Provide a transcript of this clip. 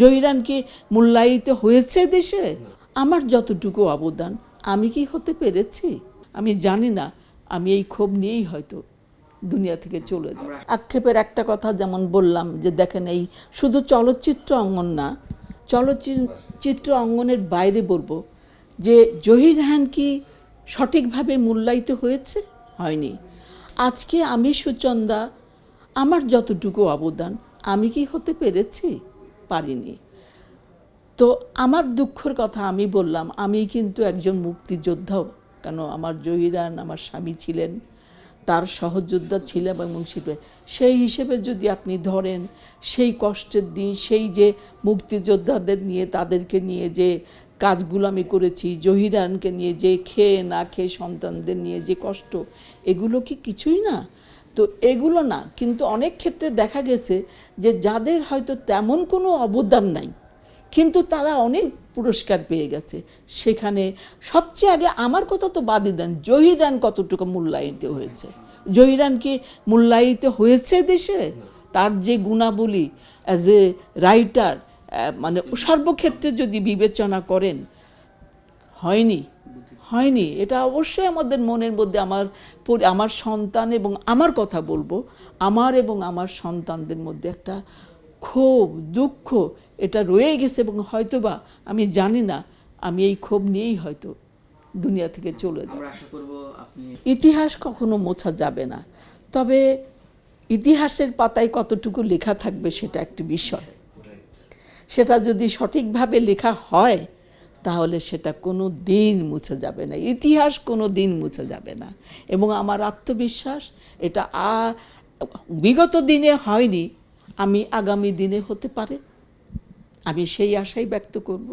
জহিরান কি মূল্যায়িত হয়েছে দেশে? আমার যতটুকু অবদান আমি কি হতে পেরেছি? আমি জানি না, আমি এই ক্ষোভ নিয়েই হয়তো দুনিয়া থেকে চলে যাব। আক্ষেপের একটা কথা যেমন বললাম যে দেখেন, এই শুধু চলচ্চিত্র অঙ্গন না, চলচ্চিত্র অঙ্গনের বাইরে বলবো যে জহির কি সঠিকভাবে মূল্যায়িত হয়েছে? হয়নি। আজকে আমি সুচন্দা, আমার যতটুকু অবদান আমি কি হতে পেরেছি? পারিনি। তো আমার দুঃখের কথা আমি বললাম, আমি কিন্তু একজন মুক্তিযোদ্ধাও, কেন আমার জহিরান আমার স্বামী ছিলেন, তার সহযোদ্ধা ছিলাম এবং শিল্পে সেই হিসেবে যদি আপনি ধরেন সেই কষ্টের দিন, সেই যে মুক্তিযোদ্ধাদের নিয়ে তাদেরকে নিয়ে যে কাজগুলো আমি করেছি, জহিরানকে নিয়ে যে খেয়ে না খেয়ে সন্তানদের নিয়ে যে কষ্ট, এগুলো কি কিছুই না? তো এগুলো না, কিন্তু অনেক ক্ষেত্রে দেখা গেছে যে যাদের হয়তো তেমন কোনো অবদান নাই কিন্তু তারা অনেক পুরস্কার পেয়ে গেছে, সেখানে সবচেয়ে আগে আমার কথা তো বাদই দেন, জহিরান কতটুকু মূল্যায়িত হয়েছে? জহিরান কি মূল্যায়িত হয়েছে দেশে? তার যে গুণাবলী অ্যাজ এ রাইটার, মানে সর্বক্ষেত্রে যদি বিবেচনা করেন, হয়নি। হয়নি। এটা অবশ্যই আমাদের মনের মধ্যে আমার সন্তান এবং আমার কথা বলবো, আমার এবং আমার সন্তানদের মধ্যে একটা ক্ষোভ, দুঃখ এটা রয়ে গেছে এবং হয়তোবা আমি জানি না, আমি এই ক্ষোভ নিয়েই হয়তো দুনিয়া থেকে চলে যাব। ইতিহাস কখনো মোছা যাবে না, তবে ইতিহাসের পাতায় কতটুকু লেখা থাকবে সেটা একটি বিষয়। সেটা যদি সঠিকভাবে লেখা হয় তাহলে সেটা কোনো দিন মুছে যাবে না, ইতিহাস কোনো দিন মুছে যাবে না। এবং আমার আত্মবিশ্বাস এটা বিগত দিনে হয়নি, আমি আগামী দিনে হতে পারে, আমি সেই আশাই ব্যক্ত করব।